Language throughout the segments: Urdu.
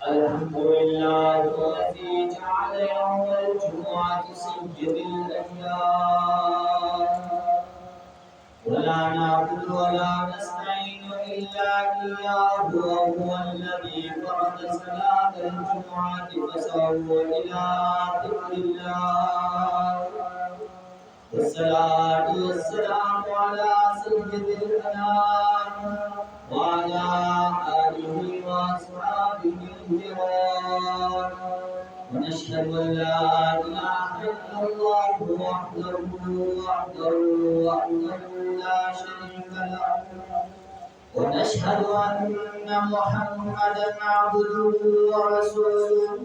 الحمد لله الذي جعل يوم الجمعة سيد الأيام ولا نعبد ولا نستعين إلا إياه وهو الذي فرض صلاة الجمعة فسووا إلى ذكر الله والصلاة والسلام على سيد الأنام وعلى آله وأصحابه الكرام ونشهد أن لا إله إلا الله وحده لا شريك له ونشهد أن محمدا عبده ورسوله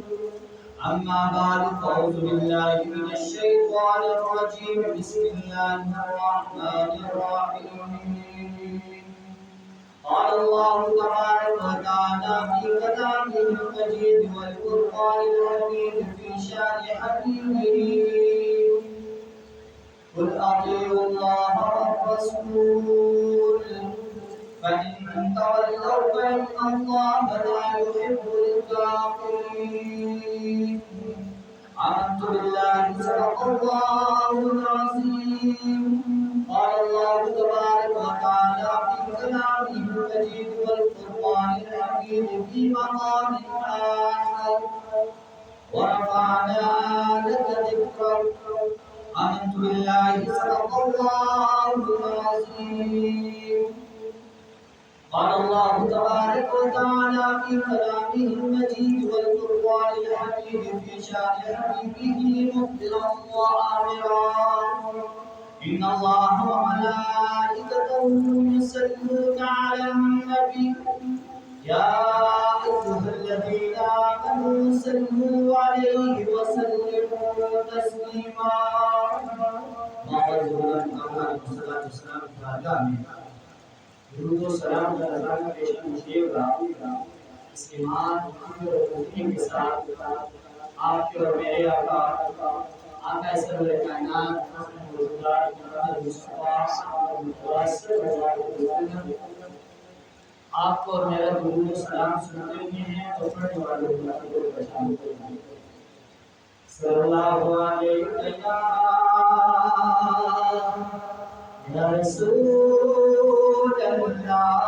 أما بعد فأعوذ بالله من الشيطان الرجيم بسم الله الرحمن الرحيم قال الله تبارك وتعالى في كلامه المجيد والفرقان الحميد في شأن حبيبه قل أطيعوا الله والرسول فإن تولوا فإن الله لا يحب الكافرين آمنت بالله صدق الله العظيم قال الله تبارك وتعالى في كلامه المجيد والفرقان الحميد في مقام آخر ورفعنا لك ذكرك آمنت بالله صدق الله العظيم قال الله تبارك وتعالى في كلامه المجيد والفرقان الحميد في شأن حبيبه مخبرا وآمرا إن الله وملائكته يصلون على النبي يا أيها الذين آمنوا صلوا عليه وسلموا تسليما درود و سلام کا نظارہ پیش کیجیے گا اس ایمان اور توحید کے ساتھ آپ کے اور میرے آقا سرور کائنات محمد مصطفیٰ آپ کو اور میرا درود و سلام سنتے ہوئے ہیں تو پڑھنے والوں کو پہچان صلی اللہ علیہ یا رسول اللہ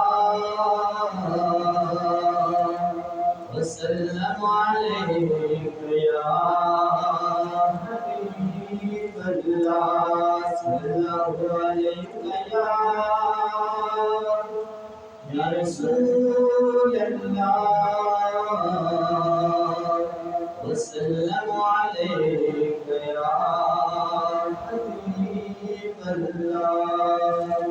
وسلم علیک یا حبیب اللہ صلی اللہ علیک یا رسول اللہ وسلم علیک یا حبیب اللہ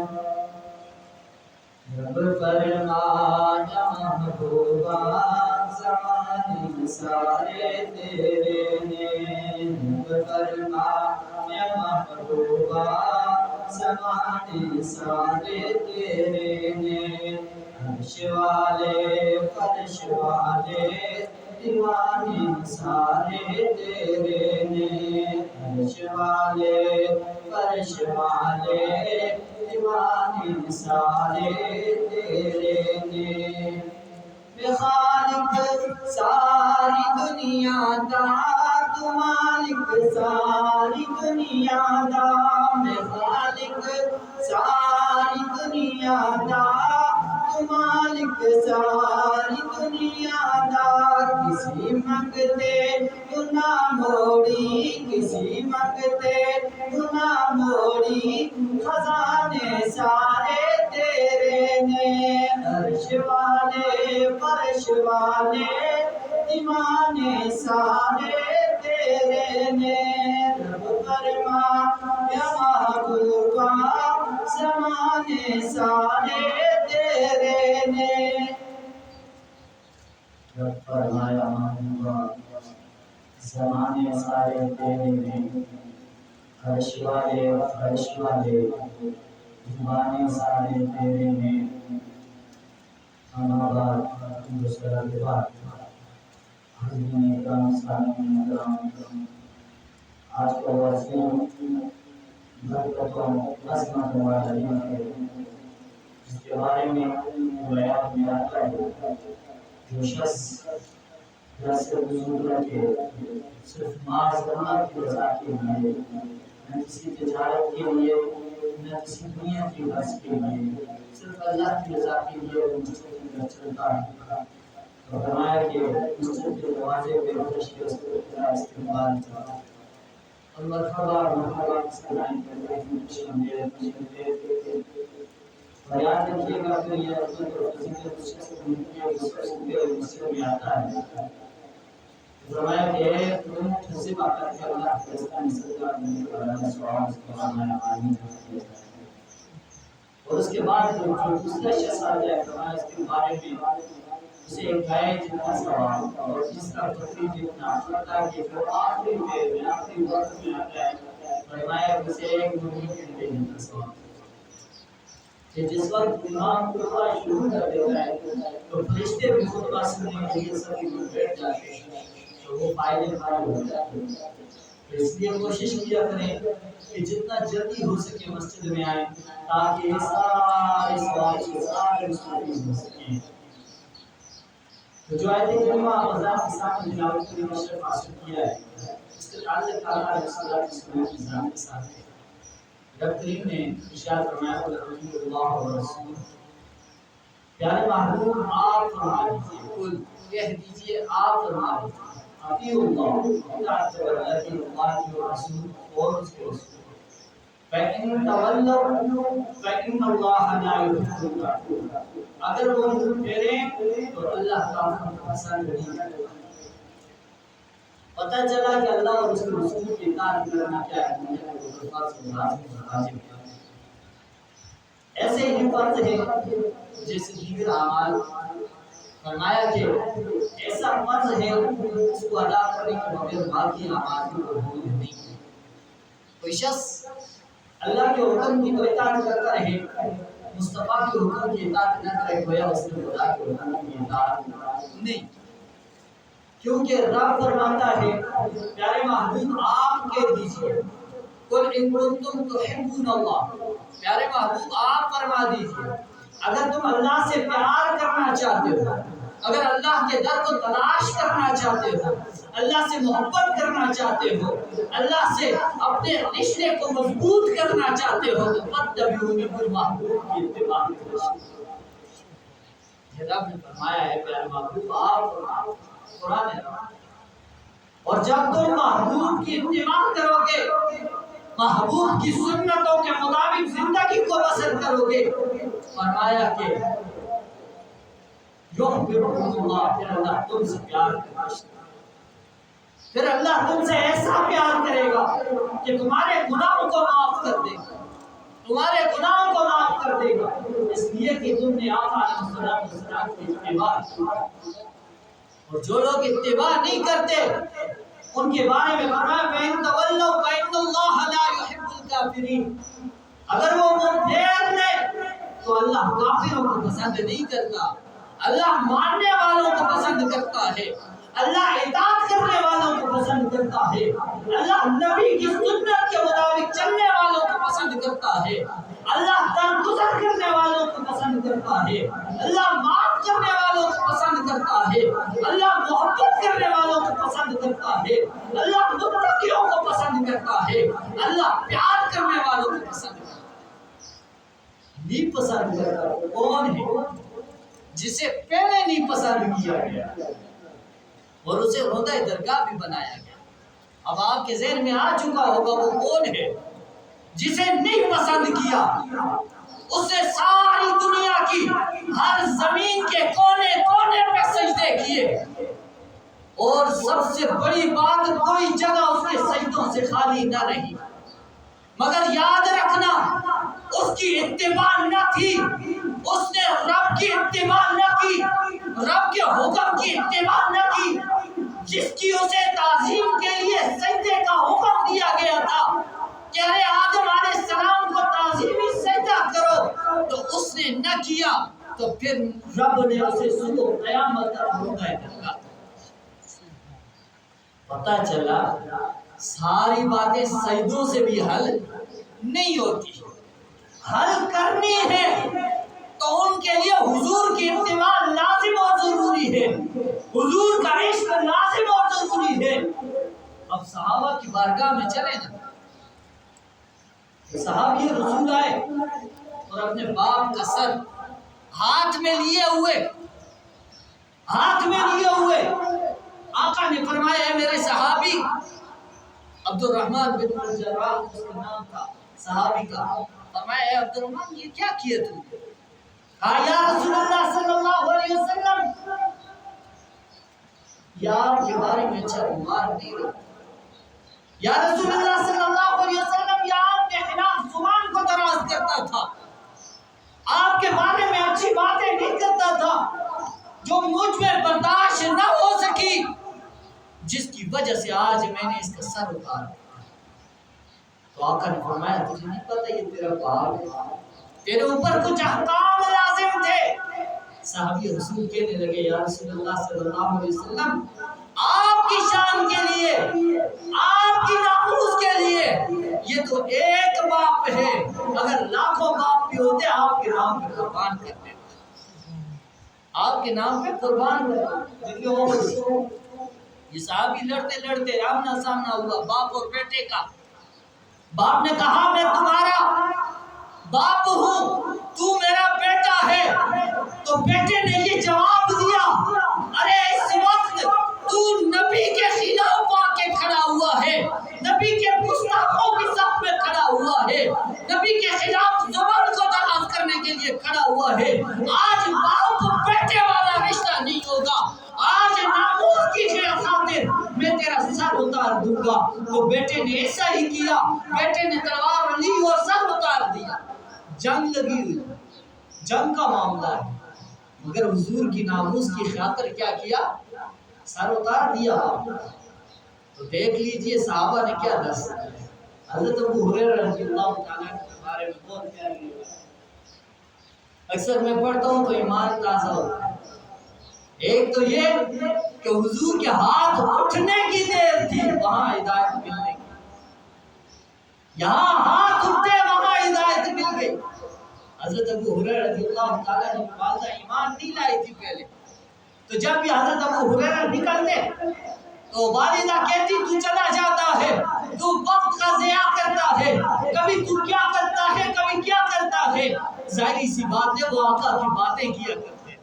رب فرمایا محبوبہ زمانے سارے تیرے نے رب فرمایا محبوبہ زمانے سارے تیرے نے عرش والے فرش والے دیوانے سارے تیرے نے عرش والے فرش والے دیوانے سارے تیرے نے بے خالق ساری دنیا دا تو مالک ساری دنیا دا بے خالق ساری دنیا دا تو مالک ساری دنیا دا کسی منگتے تو نہ موڑی کسی منگتے تو نہ موڑی خزانے سارے تیرے نے عرش والے فرش والے دیوانے سارے تیرے نے رب فرما یا محبوبہ زمانے سارے تیرے نے رب فرمایا محبوبہ زمانے سارے تیرے نے عرش والے فرش والے دیوانے سارے تیرے نے اما بعد دوسرا بعد حضرین اکرام سامعین اکرام آج کا واضح برکتوں عظمت والی ہے جس کے بارے میں روایات میں آتا ہے جو شخص صرف محض اللہ کی رضا کے لیے، نہ کسی تجارت کے لیے، نہ کسی دنیا کی غرض کے لیے، صرف اللہ کی رضا کے لیے وہ مسجد میں چلتا ہے۔ اور فرمایا کہ مسجد کے دروازے پہ فرشتے کے استقبال کرتا اور مرحبا مرحبا سلام کرتے ہیں، خوش آمدید۔ اور یاد رکھیے گا کہ یہ فضیلت اس شخص کے مسجد میں آتا ہے۔ فرمایا کہ تم حسب کر کے اللہ کے راستے میں صدقہ دینے کا اللہ سبحانہ وتعالی آمین۔ اور اس کے بعد جو دوسرا شخص آ جائے فرمایا اس کے بارے میں اسے ایک گائے جتنا ثواب اور جس کا تقریب جتنا ہوتا ہے کہ وہ آخری میں آخری وقت میں آتا ہے، فرمایا اسے ایک مہینے کے لیے جتنا ثواب کہ جس وقت امام خطبہ شروع کر دیتا ہے تو فرشتے بھی خطبہ سننے کے لیے سبھی لوگ بیٹھ جاتے ہیں، تو وہ فائدے مند ہو جاتے ہیں۔ تو اس لیے کوشش کیا کریں کہ جتنا جلدی ہو سکے مسجد میں آئیں تاکہ یہ سارے ثواب سے سارے مستفید ہو سکیں۔ تو جو آیت کریمہ اذان کے ساتھ تلاوت کی مشرف حاصل کیا ہے اس کے تعلق اعلیٰ علیہ السلام کی اذان کے ساتھ ہے۔ رب کریم نے ارشاد فرمایا الحمد للہ و رسول، پیارے محبوب آپ فرما دیجیے، قل کہہ دیجیے آپ فرما دیجیے اطیعوا اللہ، اطاعت کرو اللہ کی اور رسول اور اس کے رسول، فإن تولوا فإن اللہ لا يحب الكافرین، اگر وہ منہ پھیریں تو اللہ کافروں کو پسند نہیں کرتا۔ پتہ چلا کہ اللہ اور اس کے رسول کی اطاعت کرنا کیا ہے، ایسے ہی فرض ہے جیسے دیگر اعمال۔ فرمایا کہ ایسا فرض ہے اس کو ادا کرنے کے بغیر باقی اعمال کی قبول نہیں۔ کوئی شخص اللہ کے حکم کی اطاعت کرتا رہے، مصطفیٰ کے حکم کی اطاعت نہ کرے، گویا اس نے خدا کے حکم کی اطاعت نہیں، کیونکہ رب فرماتا ہے پیارے محبوب آپ کہہ دیجیے قل ان کنتم تحبون اللہ، پیارے محبوب آپ فرما دیجیے اگر تم اللہ سے پیار کرنا چاہتے ہو، اگر اللہ کے در کو تلاش کرنا چاہتے ہو، اللہ سے محبت کرنا چاہتے ہو، اللہ سے اپنے رشتے کو مضبوط کرنا چاہتے ہو تو فاتبعونی، محبوب کی اتباع کرو۔ رب نے فرمایا ہے پیارے محبوب آپ فرماؤ، قرآن ہے، اور جب تم محبوب کی اتباع کرو گے، محبوب کی سنتوں کے مطابق زندگی کو بسر کرو گے، فرمایا کہ یحببکم اللہ، پھر اللہ تم سے پیار کرے گا، پھر اللہ تم سے ایسا پیار کرے گا کہ تمہارے گناہوں کو معاف کر دے گا، تمہارے گناہوں کو معاف کر دے گا، اس لیے کہ تم نے آقا علیہ السلام کی اتباع کی۔ اور جو لوگ اتباع نہیں کرتے ان کے بارے میں فرمایا فَإِن تَوَلَّوْا فَإِنَّ اللَّهَ لَا يُحِبُّ الْكَافِرِينَ، اگر وہ منہ پھیر لے تو اللہ کافروں کو پسند نہیں کرتا، اللہ ماننے والوں کو پسند کرتا ہے، اللہ اطاعت کرنے والوں کو پسند کرتا ہے، اللہ نبی کی سنت کے مطابق چلنے والوں کو پسند کرتا ہے، اللہ درگزر کرنے والوں کو پسند کرتا ہے، اللہ معاف کرنے والوں کو پسند کرتا ہے، اللہ محبت کرنے والوں کو پسند کرتا ہے، اللہ متقیوں کو پسند کرتا ہے، اللہ پیار کرنے والوں کو پسند کرتا ہے۔ نہیں پسند کرتا کون ہے؟ جسے پہلے نہیں پسند کیا گیا اور اسے روضہ درگاہ بھی بنایا گیا۔ اب آپ کے ذہن میں آ چکا ہوگا وہ کون ہے جسے نہیں پسند کیا، اسے ساری دنیا کی ہر زمین کے کونے کونے پہ سجدے کیے، اور سب سے بڑی بات کوئی جگہ اس کے سجدوں سے خالی نہ رہی، مگر یاد رکھنا اس کی اتباع نہ تھی، اس نے رب کی اتباع نہ کی، رب کے حکم کی اتباع نہ کی، جس کی اسے تعظیم کے لیے سجدے کا حکم دیا گیا تھا کہ ارے آدم علیہ السلام کو تعظیمی سجدہ کرو، تو اس نے نہ کیا، تو پھر رب نے اسے صبح قیامت تک روضہ درگاہ۔ پتہ چلا ساری باتیں سجدوں سے بھی حل نہیں ہوتی، حل کرنی ہے تو ان کے لیے حضور کی اتباع لازم اور ضروری ہے، حضور کا عشق لازم اور ضروری ہے۔ اب صحابہ کی بارگاہ میں چلے نا، صحابی رسول آئے اور اپنے باپ کا سر ہاتھ میں لیے ہوئے آقا نے فرمایا ہے میرے صحابی عبد الرحمن بن الجراح، اس کا نام تھا صحابی کا، فرمایا ہے عبد الرحمن یہ کیا کیا تم نے؟ کہا یا رسول اللہ صلی اللہ علیہ وسلم یار کے بارے میں اچھا گمان نہیں رہا، یا رسول اللہ صلی اللہ علیہ وسلم یا آپ کے خلاف زبان کو دراز کرتا تھا، آپ کے بارے میں اچھی باتیں نہیں کرتا تھا جو مجھ میں برداشت نہ ہو سکی، جس کی وجہ سے آج میں نے اس کا سر اتارا۔ تو آقا نے فرمایا تجھے نہیں پتا یہ تیرا باپ ہے، تیرے اوپر کچھ احکام لازم تھے۔ صحابی رسول کہنے لگے یا رسول اللہ صلی اللہ علیہ وسلم آپ کی شان کے لیے، آپ کی ناموس کے لیے یہ تو ایک باپ ہے، اگر لاکھوں باپ بھی ہوتے آپ کے نام پہ قربان کرتے، آپ کے نام پہ قربان کرتے۔ یہ صحابی لڑتے لڑتے آمنا سامنا ہوا باپ اور بیٹے کا۔ باپ نے کہا میں تمہارا باپ ہوں، تو میرا بیٹا ہے۔ تو بیٹے نے یہ جواب دیا ارے اس وقت تو نبی کے خلاف آ کے کھڑا ہوا ہے، نبی کے گستاخوں کی صف میں کھڑا ہوا ہے، نبی کے خلاف زبان کو دراز کرنے کے لیے کھڑا ہوا ہے۔ آج باپ بیٹے والا رشتہ نہیں ہوگا، آج ناموس کی خاطر میں تیرا سر اتار دوں گا۔ تو بیٹے نے ایسا ہی کیا، بیٹے نے تلوار لی اور سر اتار دیا۔ جنگ لگی ہوئی، جنگ کا معاملہ ہے، مگر حضور کی ناموس کی خاطر کیا کیا؟ سر اتار دیا۔ تو دیکھ لیجئے صحابہ نے کیا درس دیا۔ حضرت ابو ہریرہ رضی اللہ تعالیٰ کے بارے میں بہت پیاری ہے، اکثر میں پڑھتا ہوں تو ایمان تازہ ہوتا ہے۔ ایک تو یہ کہ حضور کے ہاتھ اٹھنے کی دیر تھی وہاں ہدایت ملنے کی، یہاں ہاتھ اٹھتے وہاں ہدایت مل گئی۔ حضرت ابو ہریرہ رضی اللہ تعالیٰ نے والدہ ایمان نہیں لائی تھی پہلے، تو جب بھی حضرت ابو ہریرہ نکلتے تو والدہ کہتی تو چلا جاتا ہے، تو وقت کا ضیاع کرتا ہے، کبھی تو کیا کرتا ہے کبھی کیا کرتا ہے۔ ظاہری سی بات ہے وہ آقا کی باتیں کیا کرتے،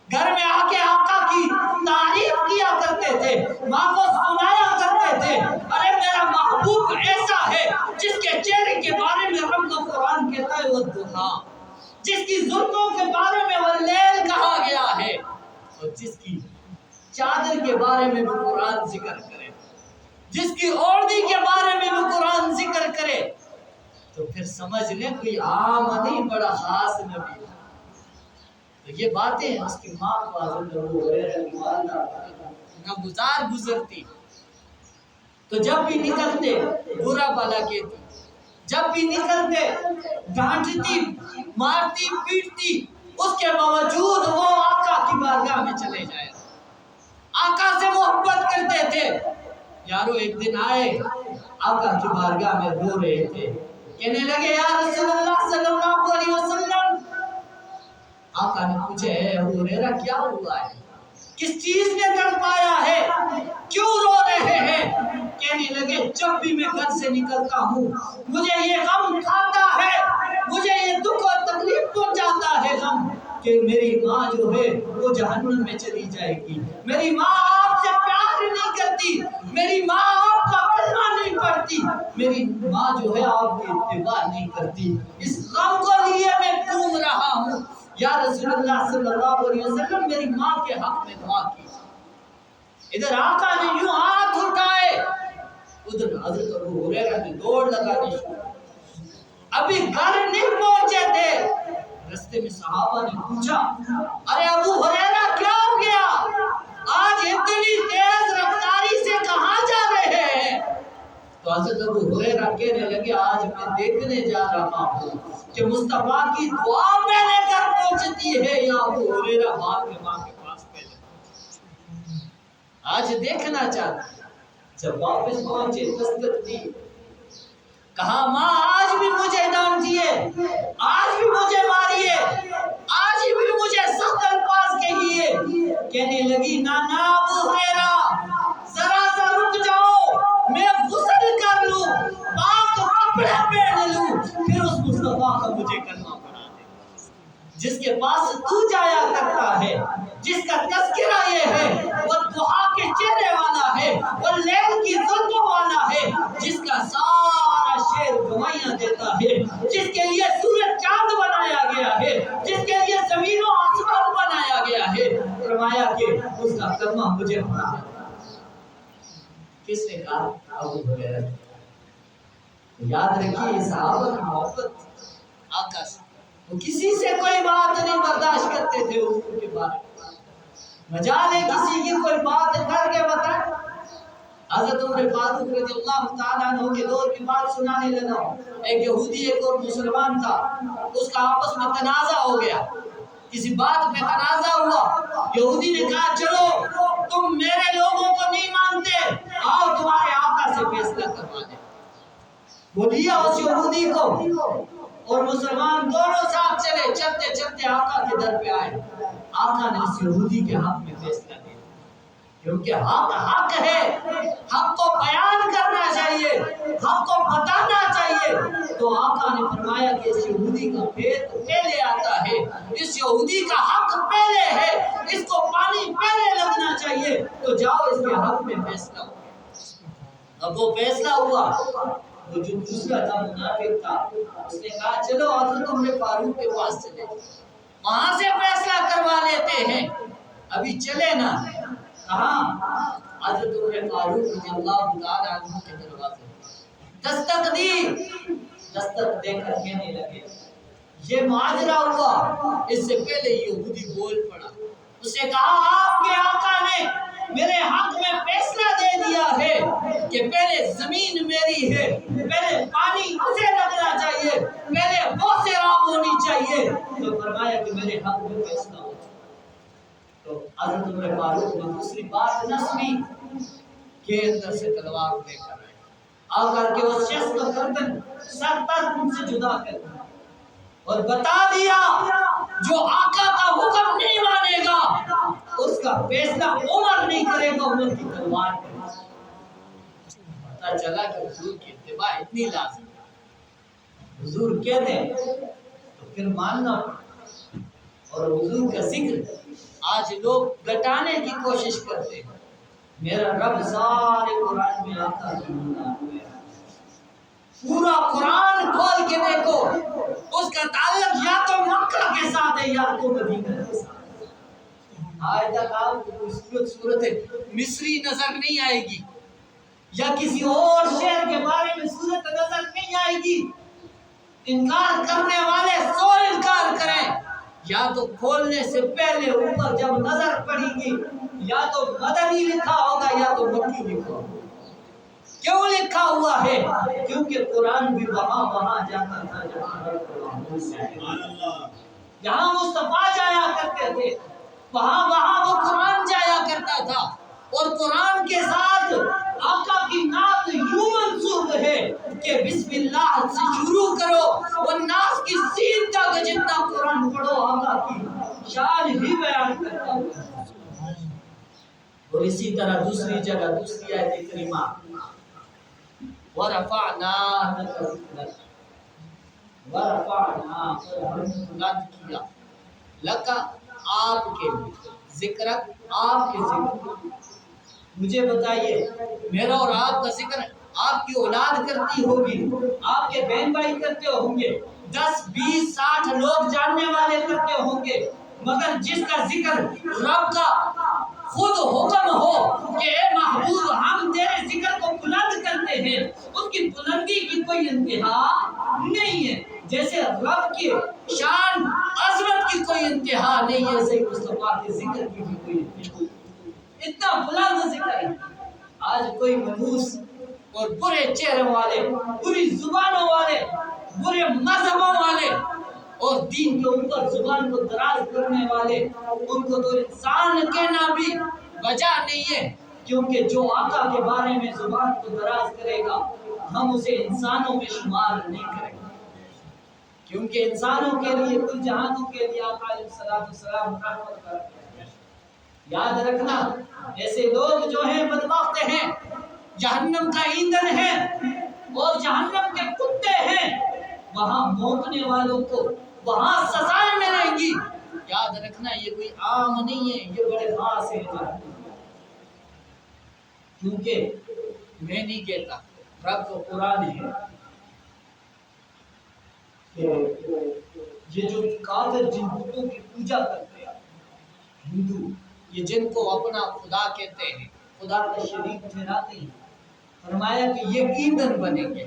گھر میں آ کے آقا کی تعریف کیا کرتے تھے، ماں کو سنایا کرتے تھے ارے میرا محبوب ایسا ہے جس کے چہرے کے بارے میں رب کا قرآن کہتا ہے والضحیٰ، جس کی زلفوں کے بارے میں واللیل کہا گیا ہے، اور جس کی چادر کے بارے میں بھی قرآن ذکر کرے، جس کی اوڑھنی کے بارے میں بھی قرآن ذکر کرے، تو پھر سمجھ لیں کوئی عام نہیں بڑا خاص نبی۔ تو یہ باتیں اس کی ماں کو حضرت ابو ہریرہ کی والدہ ناگزار گزرتی، تو جب بھی نکلتے برا بھلا کہتی، جب بھی نکلتے ڈانٹتی مارتی پیٹتی، اس کے باوجود وہ آقا کی بارگاہ میں چلے جائے، آقا سے محبت کرتے تھے۔ یارو ایک دن آئے آقا کی بارگاہ میں رو رہے تھے، کہنے لگے یا رسول اللہ صلی اللہ علیہ وسلم۔ آقا نے پوچھے ہے ابو ہریرہ کیا ہوا ہے، کس چیز نے تڑپایا ہے، کیوں رو رہے ہیں؟ کہنے لگے جب بھی میں گھر سے نکلتا ہوں مجھے یہ غم کھاتا ہے، مجھے یہ دکھ اور تکلیف پہنچاتا ہے غم کہ میری ماں جو ہے وہ جہنم میں چلی جائے گی، میری ماں آپ سے پیار نہیں کرتی، میری ماں آپ کا کلمہ نہیں پڑھتی، میری ماں جو ہے آپ کی اتباع نہیں کرتی، اس غم کو لیے میں گھوم رہا ہوں۔ یا رسول اللہ صلی اللہ علیہ وسلم میری ماں کے حق میں دعا کی۔ ادھر آقا نے یوں ہاتھ اٹھائے، ادھر حضرت ابو ہریرہ نے دوڑ لگانی شروع۔ ابھی گھر نہیں پہنچے تھے، رستے میں صحابہ نے پوچھا ارے ابو ہریرہ کیا ہو گیا، آج اتنی تیز رفتاری سے کہاں جا رہے ہیں؟ تو حضرت ابو ہریرہ کہنے لگے آج میں دیکھنے جا رہا ہوں کہ مصطفیٰ کی دعا پہلے گھر پہنچتی ہے یا ابو ہریرہ بعد میں ماں کے پاس پہلے پہنچتی ہے۔ آج دیکھنا چاہتا ہے۔ جب واپس پہنچے دستک دی، کہا ماں آج بھی مجھے ڈانٹیے، آج بھی مجھے ماریے، کے لیے کہنے لگی نا ابو ہریرہ ذرا سا رک جاؤ، میں غسل کر لوں، پاک کپڑے پہن لوں، پھر اس مصطفیٰ کا مجھے کلمہ پڑھا دے، جس کے پاس تو جایا کرتا ہے، جس کا تذکرہ یہ ہے، وہ دعا کے چہرے والا ہے، وہ لیل کی زلفوں والا ہے، جس کا سارا شعر گوائیاں دیتا ہے، جس کے لیے سورج چاند بنایا گیا ہے، جس کے لیے زمین و آسمان بنایا گیا ہے، فرمایا کہ اس کا کلمہ مجھے پڑھا دے۔ کس نے کہا؟ ابو ہریرہ۔ یاد رکھیے صحابہ کی محبت آقا سے، وہ کسی سے کوئی بات نہیں برداشت کرتے تھے حضور کے بارے میں، مجالے کسی کی کوئی بات کر کے بتائیں۔ حضرت عمر فاروق رضی اللہ تعالیٰ عنہ کے دور کی بات سنانے لگا، ایک یہودی ایک اور مسلمان تھا، اس کا آپس میں تنازع ہو گیا، کسی بات پہ تنازع ہوا، یہودی نے کہا چلو تم میرے لوگوں کو نہیں مانتے، آؤ تمہارے آقا سے فیصلہ کروا دیں۔ وہ لیا اس یہودی کو اور مسلمان دونوں ساتھ چلے، چلتے چلتے آقا کے در پہ آئے، آقا نے اس یہودی کے حق میں فیصلہ دیا، کیونکہ حق ہے، حق کو بیان کرنا چاہیے، حق کو بتانا چاہیے، تو آقا نے فرمایا کہ اس یہودی کا پہلے آتا ہے، اس یہودی کا حق پہلے ہے، اس کو پانی پہلے لگنا چاہیے، تو جاؤ اس کے حق میں فیصلہ ہو۔ اب وہ فیصلہ ہوا، وہ جو دوسرا تھا منافق تھا، اس نے کہا چلو حضرت عمر فاروق کے پاس چلے، وہاں سے فیصلہ کروا لیتے ہیں، ابھی چلے نا۔ کہاں؟ حضرت عمر فاروق رضی اللہ تعالیٰ عنہ کے دروازے، دستک دی، دستک دے کر کہنے لگے یہ معاجرہ ہوا، اس سے پہلے یہودی بول پڑا، اس نے کہا آپ کے آقا نے میرے حق میں فیصلہ دے دیا ہے کہ پہلے زمین میری ہے، پہلے پانی اسے لگنا چاہیے، پہلے وہ سیراب ہونی چاہیے، تو فرمایا کہ میرے حق میں فیصلہ ہو۔ تو حضرت عمر فاروق نے دوسری بات نہ سنی کہ اندر سے تلوار لے کر آئے، آ کر کے اس شخص کا گردن سر تک ان سے جدا کر دیا اور بتا دیا جو آقا کا حکم نہیں مانے گا اس کا فیصلہ عمر نہیں کرے گا، عمر کی تلوار کرے گا۔ پتہ چلا کہ حضور کی اتباع اتنی لازم ہے، حضور کہتے ہیں تو پھر ماننا پڑتا، اور حضور کا ذکر آج لوگ گٹانے کی کوشش کرتے ہیں۔ میرا رب سارے قرآن میں آتا ہے، پورا قرآن کھول کے دیکھو، اس کا تعلق یا تو مکہ کے ساتھ ہے یا تو مدینہ کے ساتھ ہے۔ آج تک آپ کو کوئی صورت مصری نظر نہیں آئے گی یا کسی اور شہر کے بارے میں صورت نظر نہیں آئے گی۔ انکار کرنے والے سو انکار کریں، یا تو کھولنے سے پہلے اوپر جب نظر پڑے گی یا تو مدنی لکھا ہوگا یا تو مکی لکھا ہوگا۔ کیوں لکھا ہوا ہے؟ کیونکہ قرآن بھی وہاں جاتا تھا جہاں مصطفیٰ جایا کرتے تھے، وہاں وہ قرآن جایا کرتا تھا، اور قرآن کے ساتھ آقا کی نعت یوں منسوب ہے کہ بسم اللہ سے شروع کرو، والناس کی سین تک جتنا قرآن پڑھو آقا کی شان ہی بیان کرتا ہے۔ اور اسی طرح دوسری جگہ دوسری آیت کریمہ وَرَفَعْنَا لَكَ ذِكْرَكَ، وَرَفَعْنَا بلند کیا، لَكَ آپ کے ذکرک آپ کے ذکر۔ مجھے بتائیے میرا اور آپ کا ذکر آپ کی اولاد کرتی ہوگی، آپ کے بہن بھائی کرتے ہوں گے، 10 20 60 لوگ جاننے والے کرتے ہوں گے، مگر جس کا ذکر رب کا خود حکم ہو کہ اے محبوب ہم تیرے ذکر کو بلند کرتے ہیں، اس کی بلندی کی کوئی انتہا نہیں ہے۔ جیسے رب کی شان عظمت کی کوئی انتہا نہیں ہے، ایسے مصطفیٰ کے ذکر کی بھی کوئی انتہا نہیں، اتنا بلند ذکر ہے۔ آج کوئی منوس اور برے چہروں والے، بری زبانوں والے، برے مذہبوں والے اور دین کے اوپر زبان کو دراز کرنے والے، ان کو تو انسان کہنا بھی وجہ نہیں ہے، کیونکہ جو آقا کے بارے میں زبان کو دراز کرے گا ہم اسے انسانوں میں شمار نہیں کریں گے، کیونکہ انسانوں کے لیے کل جہانوں کے لیے آقا علیہ السلام رحمت کر یاد رکھنا ایسے لوگ جو ہیں بدبخت ہیں، جہنم کا ایندھن ہے اور جہنم کے کتے ہیں، وہاں بھونکنے والوں کو وہاں سزائیں ملیں گی۔ یاد رکھنا یہ کوئی عام نہیں ہے، یہ بڑے خاص ہے کیونکہ میں نہیں کہتا، رب کو قرآن ہے کہ یہ جو کافر جن بتوں کی پوجا کرتے ہیں ہندو، یہ جن کو اپنا خدا کہتے ہیں، خدا کا شریک ٹھہراتے ہیں، فرمایا کہ یہ ایندھن بنیں گے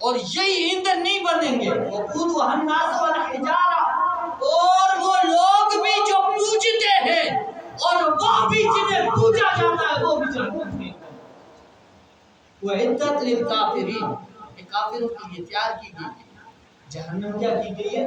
اور یہی ایندھن نہیں بنیں گے، وقودها الناس والحجارہ، اور وہ لوگ بھی جو پوجتے ہیں اور وہ بھی جنہیں پوجا جاتا ہے وہ بھی جہنم میں۔ وعدت للکافرین، یہ کافروں کے لیے تیار کی گئی ہے۔ جہنم کیا کی گئی ہے؟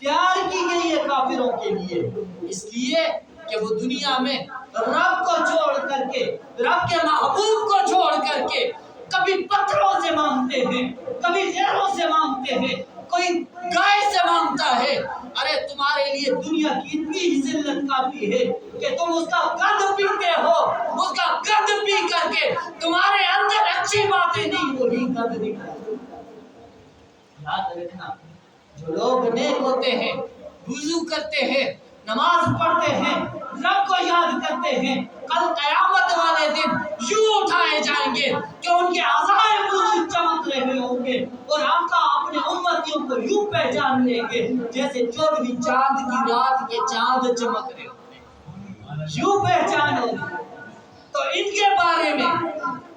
تیار کی گئی ہے کافروں کے لیے، اس لیے کہ وہ دنیا میں رب کو چھوڑ کر کے، رب کے محبوب کو چھوڑ کر کے کبھی پتھروں سے مانگتے ہیں، کبھی غیروں سے مانگتے ہیں، کوئی گائے سے مانگتا ہے۔ ارے تمہارے لیے دنیا کی اتنی ہی ذلت کافی ہے کہ تم اس کا گند پیتے ہو، اس کا گند پی کر کے تمہارے اندر اچھی باتیں نہیں، وہی گند نکلتی۔ یاد رکھنا جو لوگ نیک ہوتے ہیں، وضو کرتے ہیں، نماز پڑھتے ہیں، رب کو یاد کرتے ہیں، کل قیامت والے دن یوں اٹھائے جائیں گے کہ ان کے اعضائے وضو چمک رہے ہوں گے اور آقا اپنے امتیوں کو یوں پہچان لیں گے جیسے 14ویں چاند کی رات کے چاند چمک رہے ہوں گے، یوں پہچان ہوگی۔ تو ان کے بارے میں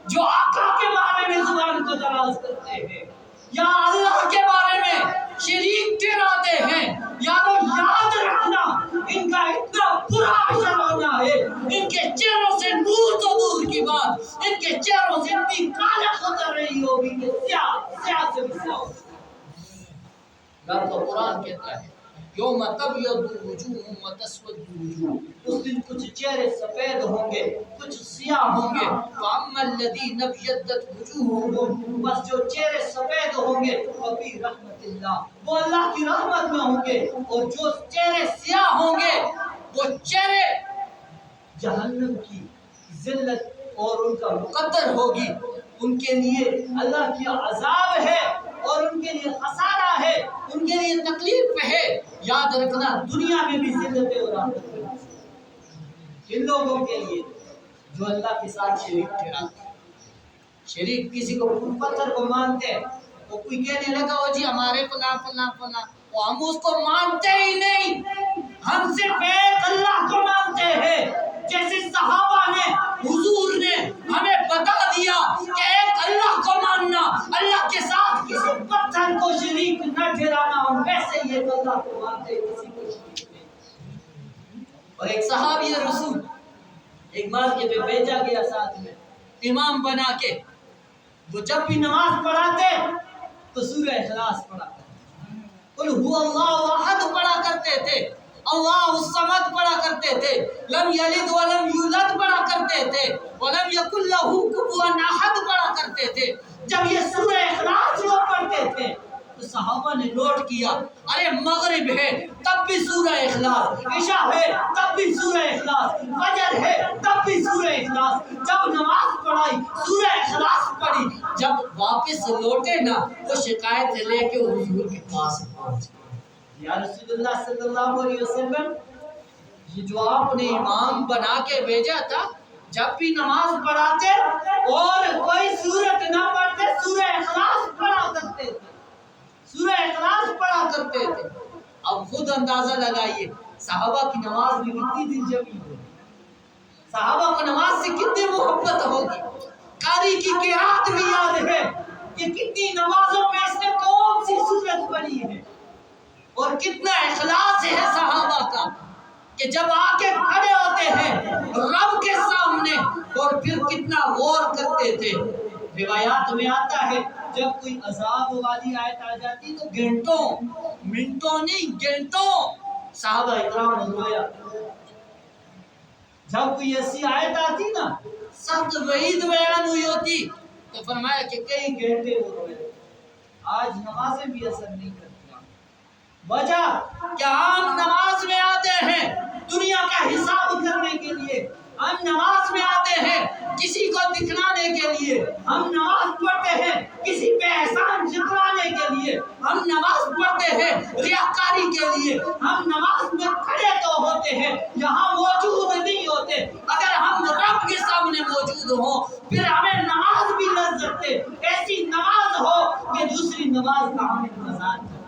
جو آقا کے بارے میں زبان کو دراز کرتے ہیں یا اللہ کے بارے میں شریک ٹھہراتے ہیں، یاد رکھنا ان کا اتنا برا حشر ہونا ہے، ان کے چہروں سے نور تو دور کی بات، ان کے چہروں سے اتنی کالک اتر رہی ہوگی کہ سیاہ سے بھی سیاہ ہوگی۔ رب کا قرآن کہتا ہے یوم تبیض وجوہ وتسود وجوہ، اس دن کچھ چہرے سفید ہوں گے، کچھ سیاہ ہوں گے، واما الذین ابیضت وجوہہم، بس جو چہرے سفید ہوں گے ففی رحمت اللہ، وہ اللہ کی رحمت میں ہوں گے، اور جو چہرے سیاہ ہوں گے وہ چہرے جہنم کی ذلت اور ان کا مقدر ہوگی، ان کے لیے اللہ کی عذاب ہے اور ان کے لیے خسارہ ہے، ان کے لیے تکلیف ہے۔ یاد رکھنا دنیا میں بھی ذلت اور آخرت میں بھی، ان لوگوں کے لیے جو اللہ کے ساتھ شریک ٹھہراتے ہیں، شریک کسی کو پتھر کو مانتے ہیں، وہ کوئی کہنے لگا وہ جی ہمارے فلاں فلاں فلاں، وہ ہم اس کو مانتے ہی نہیں، ہم صرف ایک اللہ کو مانتے ہیں، جیسے صحابہ نے حضور نے ہمیں بتا دیا کہ ایک اللہ کو ماننا، اللہ کے ساتھ کسی پتھر کو شریک نہ ٹھہرانا، ہم ویسے ہی ایک اللہ کو مانتے ہیں، کسی کو شریک نہیں۔ اور ایک صحابی رسول ایک مارکے پہ بھیجا گیا ساتھ میں امام بنا کے، وہ جب بھی نماز پڑھاتے تو سورہ اخلاص پڑھا کرتے، قل هو اللہ احد پڑھا کرتے تھے، اللہ الصمد پڑھا کرتے تھے، لم یلد ولم یولد پڑھا کرتے تھے، ولم یکن لہ کفوا احد پڑھا کرتے تھے۔ جب یہ سورہ اخلاص وہ پڑھتے تھے تو صحابہ نے نوٹ کیا، ارے مغرب ہے تب بھی سورہ اخلاص، عشاء ہے تب بھی سورہ اخلاص، فجر ہے تب بھی سورہ اخلاص، جب نماز پڑھائی سورہ اخلاص پڑھی، جب واپس لوٹے نا وہ شکایت لے کے حضور کے پاس پہنچ گئے، یا رسول اللہ صلی اللہ علیہ وسلم، یہ جو آپ نے امام بنا کے بھیجا تھا، جب بھی نماز پڑھاتے اور کوئی سورت نہ پڑھتے سورہ اخلاص پڑھا کرتے تھے، سورہ اخلاص پڑھا کرتے تھے۔ اب خود اندازہ لگائیے صحابہ کی نماز میں کتنی دل جمی ہوگی، صحابہ کو نماز سے کتنی محبت ہوگی، قاری کی قرات بھی یاد ہے کہ کتنی نمازوں میں اس نے کون سی سورت پڑھی ہے، اور کتنا اخلاص ہے صحابہ کا کہ جب آ کے کھڑے ہوتے ہیں رب کے سامنے اور پھر کتنا غور کرتے تھے۔ روایات میں آتا ہے جب کوئی عذاب والی آیت آ جاتی تو گھنٹوں، منٹوں نہیں گھنٹوں صحابہ اکرام رویا، جب کوئی ایسی آیت آتی نا سخت وعید بیان ہوئی ہوتی تو فرمایا کہ کئی گھنٹے وہ روئے۔ آج نمازیں بھی اثر نہیں کرتی، وجہ کہ ہم نماز میں آتے ہیں دنیا کا حساب کرنے کے لیے، ہم نماز میں آتے ہیں کسی کو دکھلانے کے لیے، ہم نماز پڑھتے ہیں کسی پہ احسان جتلانے کے لیے، ہم نماز پڑھتے ہیں ریاکاری کے لیے، ہم نماز میں کھڑے تو ہوتے ہیں، یہاں موجود نہیں ہوتے۔ اگر ہم رب کے سامنے موجود ہوں پھر ہمیں نماز بھی لذت دے، ایسی نماز ہو کہ دوسری نماز کا ہمیں انتظار کرے۔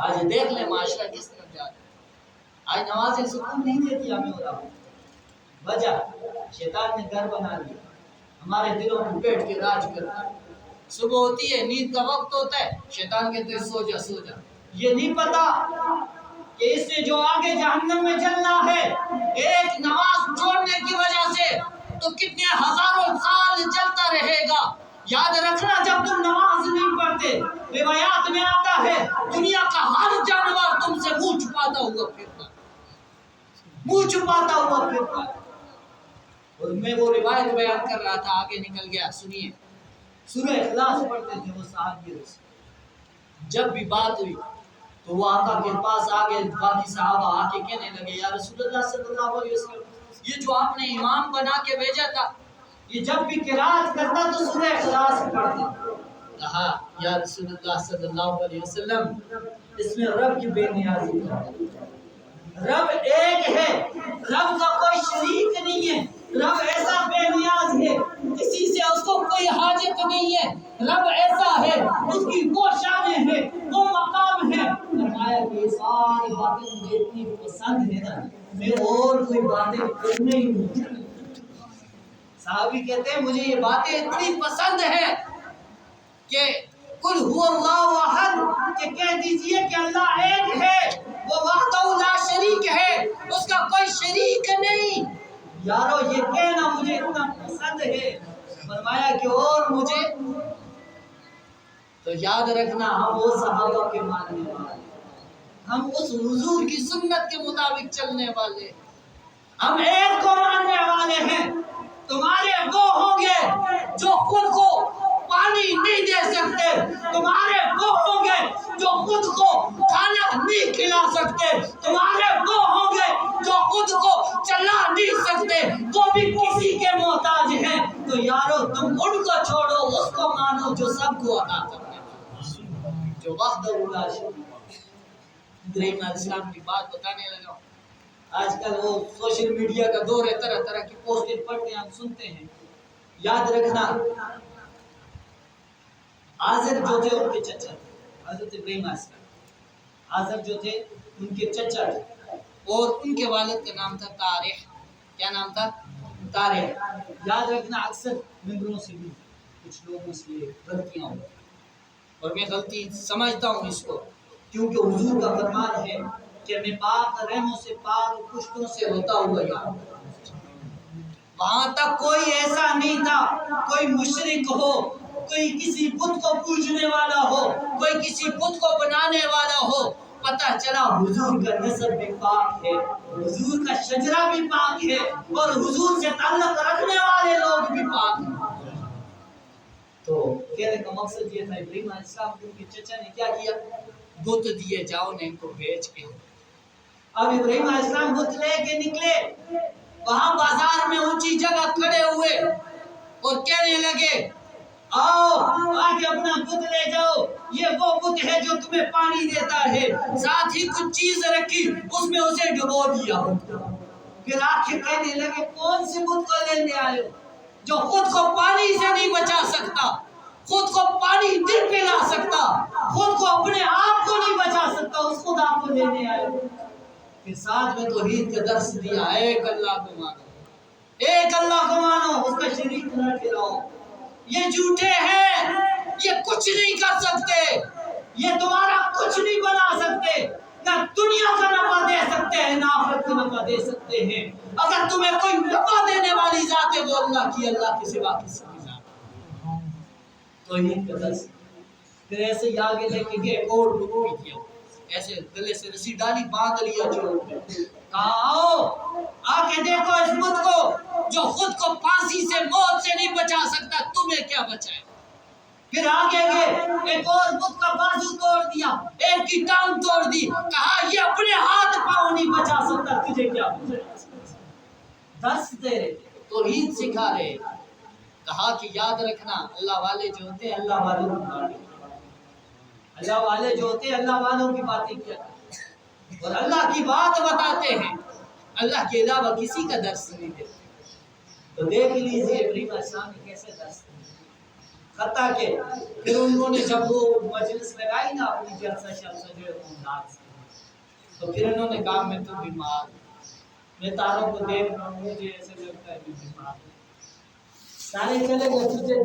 آج دیکھ لیں معاشرہ کس طرف جا رہا ہے، آج نمازیں سکون نہیں دیتی ہمیں اور آپ، وجہ شیطان نے گھر بنا لیا، ہمارے دلوں میں بیٹھ کے راج کرتا ہے۔ صبح ہوتی ہے، نیند کا وقت ہوتا ہے، شیطان کہتے ہیں سو جا سو جا، یہ نہیں پتا کہ اس سے جو آگے جہنم میں جلنا ہے ایک نماز چھوڑنے کی وجہ سے تو کتنے ہزاروں سال جلتا رہے گا۔ یاد رکھنا جب تم نماز نہیں پڑھتے، روایات میں آتا ہے دنیا کا ہر جانور تم سے منہ چھپاتا ہوا پھرتا، منہ چھپاتا ہوا پھرتا۔ اور میں وہ روایت بیان کر رہا تھا، آگے نکل گیا، سنیے۔ سورہ اخلاص پڑھتے تھے وہ صحابی رسول، جب بھی بات ہوئی تو وہ آقا کے پاس آگے باقی صحابہ آ کے کہنے لگے یا رسول اللہ صلی اللہ علیہ وسلم، یہ جو آپ نے امام بنا کے بھیجا تھا یہ جب بھی قرات کرتا تو سورہ اخلاص پڑھتا۔ کہا یا رسول اللہ صلی اللہ علیہ وسلم اس میں رب کی بے نیازی ہے، رب ایک ہے، رب کا کوئی شریک نہیں ہے، رب ایسا بے نیاز ہے کسی سے اس کو کوئی حاجت نہیں ہے، رب ایسا ہے اس کی وہ شان ہے وہ مقام ہے۔ فرمایا کہ یہ ساری باتیں مجھے اتنی پسند ہے نا میں اور کوئی باتیں کرنے ہی نہیں چاہتا۔ صحابی کہتے ہیں مجھے یہ باتیں اتنی پسند ہے کہ قل هو اللہ احد، کہ کہہ دیجئے کہ اللہ ایک ہے، وہ وحدہ لا شریک ہے، اس کا کوئی شریک نہیں۔ یارو یہ کہنا مجھے اتنا پسند ہے۔ فرمایا کہ اور مجھے، تو یاد رکھنا ہم وہ صحابہ کے ماننے والے، ہم اس حضور کی سنت کے مطابق چلنے والے، ہم ایک کو ماننے والے ہیں۔ تمہارے وہ ہوں گے جو خود کو پانی نہیں دے سکتے، تمہارے وہ ہوں گے جو خود کو کھانا نہیں کھلا سکتے، تمہارے وہ ہوں گے جو خود کو چلا نہیں سکتے، وہ بھی کسی کے محتاج ہیں۔ تو یارو تم ان کو چھوڑو، اس کو مانو جو سب کو عطا کرنے والا، جو وحدہ لا شریک ہے۔ ابراہیم علیہ السلام کی بات بتانے لگا۔ آج کل وہ سوشل میڈیا کا دور ہے، طرح طرح کی پوسٹیں پڑھتے ہیں، ہم سنتے ہیں۔ یاد رکھنا آزر جو تھے ان کے چچا تھے، حضرت ابراہیم علیہ السلام، آزر جو تھے ان کے چچا تھے، اور ان کے والد کا نام تھا طارح۔ کیا نام تھا؟ طارح۔ یاد رکھنا اکثر ممبروں سے بھی کچھ لوگوں سے غلطیاں ہوتی ہیں، اور میں غلطی سمجھتا ہوں اس کو، کیونکہ حضور کا فرمان ہے کہ میں پاک رحموں سے پاک پشتوں سے ہوتا ہوا یاد۔ وہاں تک کوئی ایسا نہیں تھا کوئی مشرک ہو، کوئی کسی بت کو پوجنے والا ہو، کوئی کسی بت کو بنانے والا ہو، پتہ چلا حضور کا نسب بھی پاک ہے، حضور کا شجرہ بھی پاک ہے، اور حضور سے تعلق رکھنے والے لوگ بھی پاک ہیں۔ تو کہنے کا مقصد یہ تھا ابراہیم علیہ السلام کے چچا نے کیا کیا؟ بت دیے، جاؤ نے ان کو بیچ کے۔ اب ابراہیم علیہ السلام بت لے کے نکلے، وہاں بازار میں اونچی جگہ کھڑے ہوئے اور کہنے لگے آؤ آگے اپنا بت لے جاؤ، یہ وہ بت ہے جو تمہیں پانی دیتا ہے، ساتھ ہی کچھ چیز رکھی اس میں اسے ڈبو دیا۔ پھر آخر کہنے لگے کون سے بت کو لینے آئے ہو جو خود کو پانی سے نہیں بچا سکتا، خود کو پانی دل پہ لا سکتا، خود کو اپنے آپ کو نہیں بچا سکتا، اس خدا کو لینے آئے ہو۔ پھر ساتھ میں توحید کا درس دیا، ایک اللہ کو مانو، ایک اللہ کو مانو، اس کا شریک نہ ٹھہراؤ، یہ جھوٹے ہیں، یہ کچھ نہیں کر سکتے، یہ تمہارا کچھ نہیں بنا سکتے، نہ دنیا کا نفع دے سکتے ہیں نہ آخرت کا نفع دے سکتے ہیں۔ اگر تمہیں کوئی نفع دینے والی ذات ہے وہ اللہ کی، اللہ کے سوا کسی کی ذات ہے۔ توحید کا درس پھر ایسے ہی آگے لے کے گئے، اور بھی کیا، ایسے گلے سے رسی ڈالی، باندھ لیا چور پہ، کہا آؤ آ کے دیکھو اس بت کو جو خود کو پھانسی سے موت سے نہیں بچا سکتا، تمہیں کیا بچائے۔ پھر آگے گئے ایک اور بت کا بازو توڑ دیا، ایک کی ٹانگ توڑ دی، کہا یہ اپنے ہاتھ پاؤں نہیں بچا سکتا، تجھے کیا درس دے رہے، توحید سکھا رہے، کہا کہ یاد رکھنا اللہ والے جو ہوتے ہیں اللہ والوں کی باتیں، اللہ والے جو ہوتے ہیں اللہ والوں کی باتیں کیا کرتے اور اللہ کی بات بتاتے ہیں، اللہ کے علاوہ کسی کا درس نہیں دیتے۔ تو دیکھ لیجیے ابراہیم علیہ السلام نے کیسے درس دیا، حتیٰ کہ پھر انہوں نے جب وہ مجلس لگائی نا اپنی جلسہ شلسہ جو ہے تو پھر انہوں نے کہا میں تو بیمار ہوں، میں تاروں کو دیکھ رہا ہوں، مجھے ایسے لگتا ہے کہ بیمار ہوں، سارے چلے گئے، تجھے